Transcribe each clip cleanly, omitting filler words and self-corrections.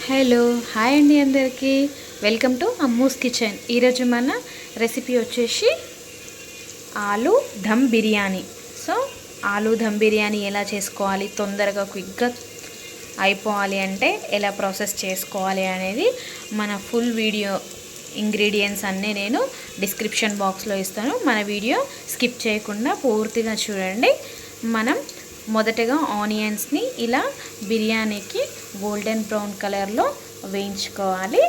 Hello hi అండి అందరికీ welcome to Ammu's kitchen. ఈరోజు మన రెసిపీ వచ్చేసి ఆలు దమ్ బిర్యానీ. సో ఆలు దమ్ బిర్యానీ ఎలా చేసుకోవాలి, తొందరగా క్విక్గా అయిపోవాలి అంటే ఎలా ప్రాసెస్ చేసుకోవాలి అనేది మన ఫుల్ వీడియో ఇంగ్రీడియంట్స్ అన్నీ నేను డిస్క్రిప్షన్ బాక్స్లో ఇస్తాను. మన వీడియో స్కిప్ చేయకుండా పూర్తిగా చూడండి. మనం మొదటగా ఆనియన్స్ని ఇలా బిర్యానీకి గోల్డెన్ బ్రౌన్ కలర్లో వేయించుకోవాలి.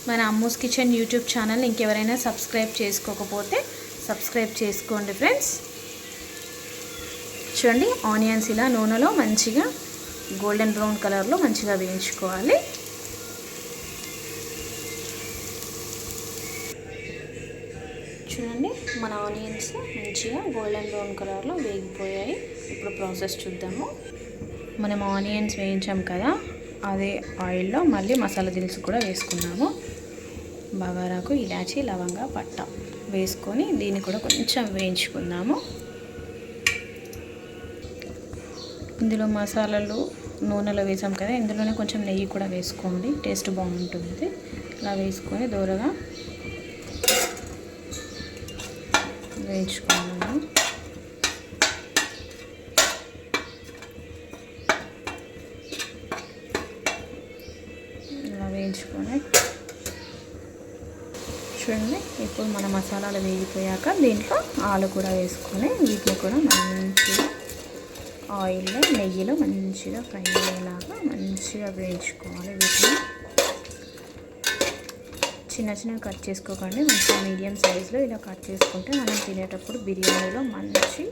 మన అమ్మూస్ కిచెన్ యూట్యూబ్ ఛానల్ ఇంకెవరైనా సబ్స్క్రైబ్ చేసుకోకపోతే సబ్స్క్రైబ్ చేసుకోండి ఫ్రెండ్స్. చూడండి, ఆనియన్స్ ఇలా నూనెలో మంచిగా గోల్డెన్ బ్రౌన్ కలర్లో మంచిగా వేయించుకోవాలి. చూడండి, మన ఆనియన్స్ మంచిగా గోల్డెన్ బ్రౌన్ కలర్లో వేగిపోయాయి. ఇప్పుడు ప్రాసెస్ చూద్దాము. మనం ఆనియన్స్ వేయించాం కదా, అదే ఆయిల్లో మళ్ళీ మసాలా దినుసు కూడా వేసుకున్నాము. బగారాకు ఇలాచి, లవంగా, పట్ట వేసుకొని దీన్ని కూడా కొంచెం వేయించుకుందాము. ఇందులో మసాలాలు నూనెలో వేసాం కదా, ఇందులోనే కొంచెం నెయ్యి కూడా వేసుకోండి, టేస్ట్ బాగుంటుంది. ఇలా వేసుకొని దూరగా వేయించుకున్నాము. ఇలా వేయించుకొని చూడండి, ఇప్పుడు మన మసాలాలు వేగిపోయాక దీంట్లో ఆలు కూడా వేసుకొని వీటిని కూడా మంచిగా ఆయిల్లో నెయ్యిలో మంచిగా ఫ్రై అయ్యేలాగా మంచిగా వేయించుకోవాలి. వీటిని చిన్న చిన్నగా కట్ చేసుకోకండి, మంచిగా మీడియం సైజులో ఇలా కట్ చేసుకుంటే మనం తినేటప్పుడు బిర్యానీలో మంచి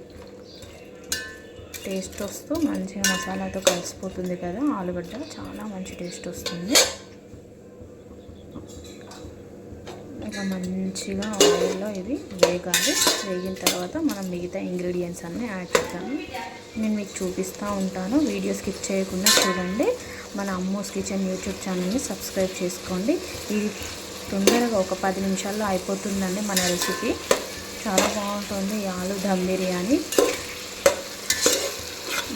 టేస్ట్ వస్తూ మంచిగా మసాలాతో కలిసిపోతుంది కదా. ఆలుగడ్డ చాలా మంచి టేస్ట్ వస్తుంది. ఇలా మంచిగా ఆయిల్లో ఇవి వేగాలి. వేగిన తర్వాత మనం మిగతా ఇంగ్రీడియంట్స్ అన్నీ యాడ్ చేద్దాము. నేను మీకు చూపిస్తూ ఉంటాను, వీడియో స్కిప్ చేయకుండా చూడండి. మన అమ్మూస్ కిచెన్ యూట్యూబ్ ఛానల్ని సబ్స్క్రైబ్ చేసుకోండి. ఇది తొందరగా ఒక 10 నిమిషాల్లో అయిపోతుందండి మన రెసిపీ. చాలా బాగుంటుంది ఈ ఆలు దమ్ బిర్యానీ.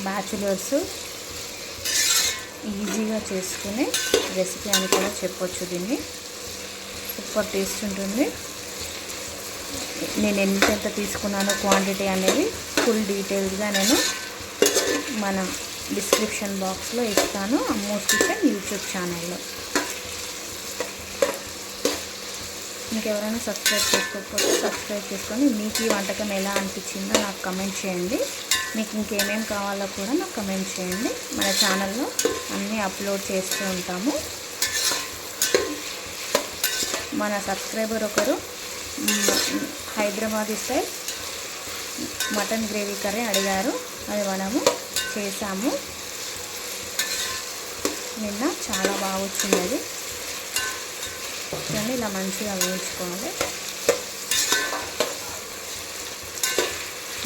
బ్యాచులర్స్ ఈజీగా చేసుకునే రెసిపీ అని కూడా చెప్పొచ్చు. దీన్ని సూపర్ టేస్ట్ ఉంటుంది. నేను ఎంత తీసుకున్నానో క్వాంటిటీ అనేది ఫుల్ డీటెయిల్స్గా నేను మన డిస్క్రిప్షన్ బాక్స్లో ఇస్తాను, అమ్మూస్ కిచెన్ యూట్యూబ్ ఛానల్లో. ఇంకెవరైనా సబ్స్క్రైబ్ చేసుకోకపోతే సబ్స్క్రైబ్ చేసుకొని మీకు ఈ వంటకం ఎలా అనిపించిందో నాకు కమెంట్ చేయండి. మీకు ఇంకేమేమి కావాలో కూడా నాకు కమెంట్ చేయండి. మన ఛానల్లో అన్నీ అప్లోడ్ చేస్తూ ఉంటాము. మన సబ్స్క్రైబర్ ఒకరు Hyderabadi style mutton gravy curry అడిగారు, అది మనము చేసాము నిన్న. చాలా బాగా వచ్చింది. చూడండి, ఇలా మంచిగా వేయించుకోవాలి.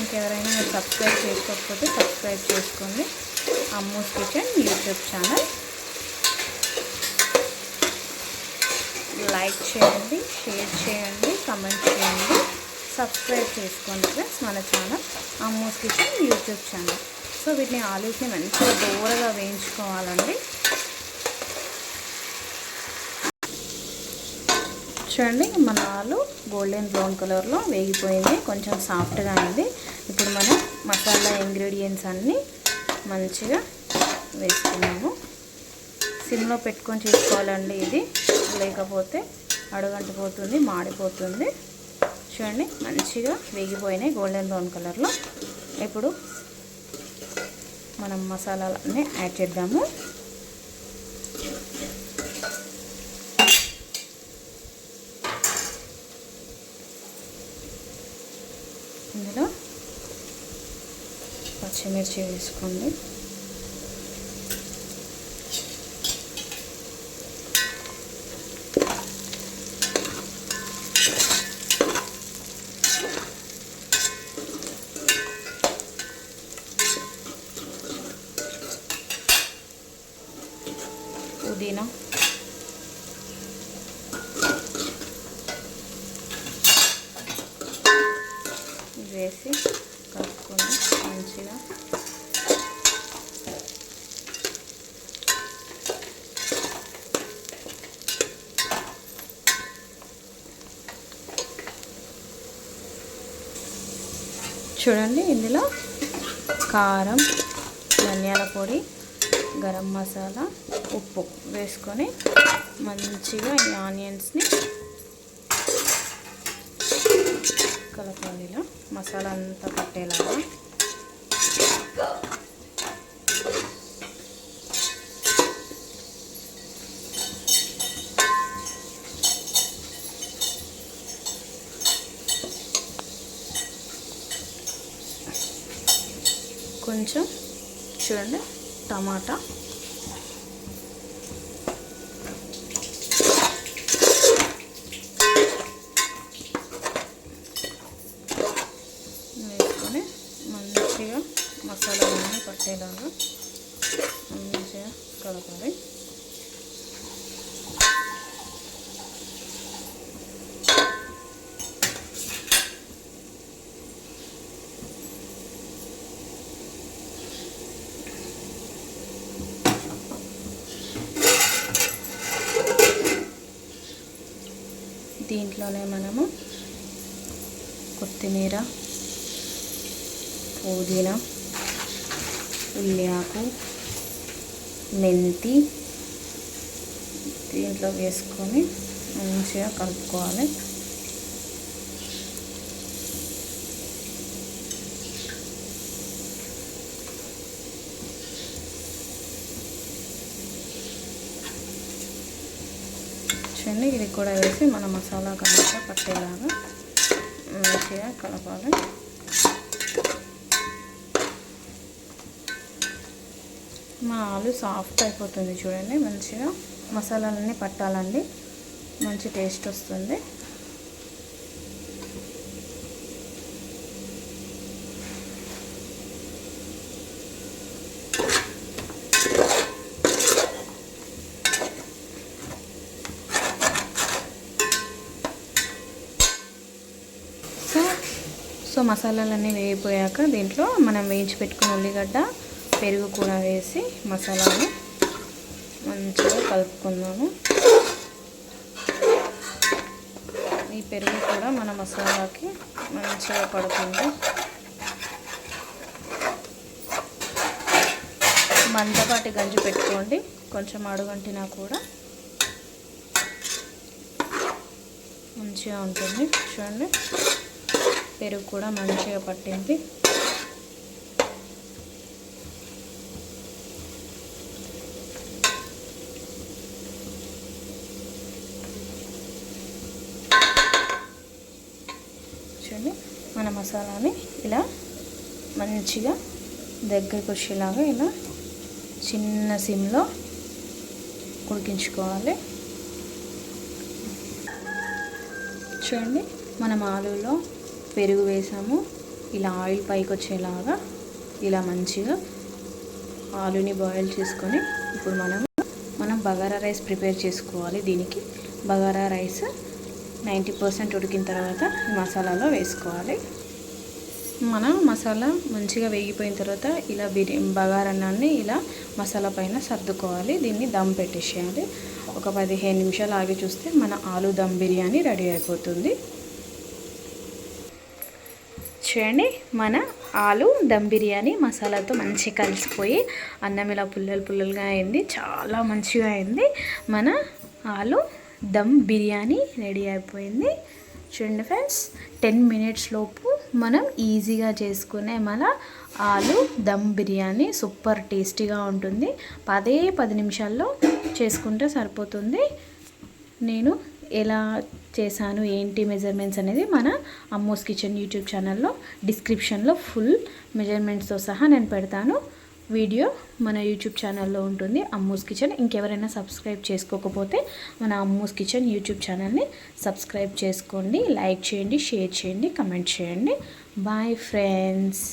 ఇంకెవరైనా మీరు సబ్స్క్రైబ్ చేసుకోకపోతే సబ్స్క్రైబ్ చేసుకోండి, Ammu's kitchen YouTube channel. Like చేయండి, షేర్ చేయండి, కమెంట్ చేయండి, సబ్స్క్రైబ్ చేసుకోండి ఫ్రెండ్స్ మన channel Ammu's kitchen YouTube channel. So వీటిని ఆలూస్ని మంచిగా దూరగా వేయించుకోవాలండి. చూడండి, మన ఆలు గోల్డెన్ బ్రౌన్ కలర్లో వేగిపోయింది, కొంచెం సాఫ్ట్గా అయింది. ఇప్పుడు మనం మసాలా ఇంగ్రీడియంట్స్ అన్నీ మంచిగా వేసుకున్నాము. సిమ్లో పెట్టుకొని చేసుకోవాలండి ఇది, లేకపోతే అడుగంటిపోతుంది, మాడిపోతుంది. చూడండి, మంచిగా వేగిపోయినాయి గోల్డెన్ బ్రౌన్ కలర్లో. ఇప్పుడు మనం మసాలాలన్నీ యాడ్ చేద్దాము. ఇందులో పచ్చిమిర్చి వేసుకోండి, పుదీనా, వేసి కలుపుకొని మంచిగా చూడండి ఇందులో కారం, ధనియాల పొడి, గరం మసాలా, ఉప్పు వేసుకొని మంచిగా ఈ ఆనియన్స్ని కలపాలి. ఇలా మసాలా అంతా పట్టేలాగా. కొంచెం చూడండి టమాటా, వేసుకొని మంచిగా మసాలాలన్నీ పట్టేలాగా మంచిగా కలపాలి. దీంట్లోనే మనము కొత్తిమీర, పుదీనా, ఉల్లి ఆకు, మెంతి దీంట్లో వేసుకొని మంచిగా కలుపుకోవాలి. చూడండి ఇది కూడా వేసి మన మసాలా కంటే పట్టేలాగా మంచిగా కలపాలి. మా ఆలు సాఫ్ట్ అయిపోతుంది చూడండి. మంచిగా మసాలాలన్నీ పట్టాలండి, మంచి టేస్ట్ వస్తుంది. సో మసాలాలన్నీ వేగిపోయాక దీంట్లో మనం వేయించి పెట్టుకున్న ఉల్లిగడ్డ, పెరుగు కూడా వేసి మసాలాని మంచిగా కలుపుకుందాము. ఈ పెరుగు కూడా మన మసాలాకి మంచిగా పడుతుంది. మందపాటి గంజి పెట్టుకోండి, కొంచెం అడుగంటినా కూడా మంచిగా ఉంటుంది. చూడండి పెరుగు కూడా మంచిగా పట్టింది. చూడండి మన మసాలాని ఇలా మంచిగా దగ్గరికి వచ్చేలాగా ఇలా చిన్న సిమ్లో ఉడికించుకోవాలి. చూడండి మనం ఆలులో పెరుగు వేసాము, ఇలా ఆయిల్ పైకి వచ్చేలాగా ఇలా మంచిగా ఆలుని బాయిల్ చేసుకొని ఇప్పుడు మనం బగారా రైస్ ప్రిపేర్ చేసుకోవాలి. దీనికి బగారా రైస్ 90% ఉడికిన తర్వాత ఈ మసాలాలో వేసుకోవాలి. మన మసాలా మంచిగా వేగిపోయిన తర్వాత ఇలా బగారన్నాన్ని ఇలా మసాలా పైన సర్దుకోవాలి. దీన్ని దమ్ పెట్టేసేయాలి. ఒక 15 నిమిషాలు ఆగి చూస్తే మన ఆలు దమ్ బిర్యానీ రెడీ అయిపోతుంది. చూడండి మన ఆలు దమ్ బిర్యానీ మసాలాతో మంచిగా కలిసిపోయి అన్నం ఇలా పుల్లలుగా అయింది, చాలా మంచిగా అయింది. మన ఆలు దమ్ బిర్యానీ రెడీ అయిపోయింది. చూడండి ఫ్రెండ్స్, 10 మినిట్స్ లోపు మనం ఈజీగా చేసుకునే మన ఆలు దమ్ బిర్యానీ సూపర్ టేస్టీగా ఉంటుంది. 10 నిమిషాల్లో చేసుకుంటే సరిపోతుంది. నేను ఎలా చేశాను ఏంటి మెజర్మెంట్స్ అనేది మన అమ్మూస్ కిచెన్ యూట్యూబ్ ఛానల్లో డిస్క్రిప్షన్లో ఫుల్ మెజర్మెంట్స్తో సహా నేను పెడతాను. వీడియో మన యూట్యూబ్ ఛానల్లో ఉంటుంది, అమ్మూస్ కిచెన్. ఇంకెవరైనా సబ్స్క్రైబ్ చేసుకోకపోతే మన అమ్మూస్ కిచెన్ యూట్యూబ్ ఛానల్ని సబ్స్క్రైబ్ చేసుకోండి, లైక్ చేయండి, షేర్ చేయండి, కమెంట్ చేయండి. Bye friends.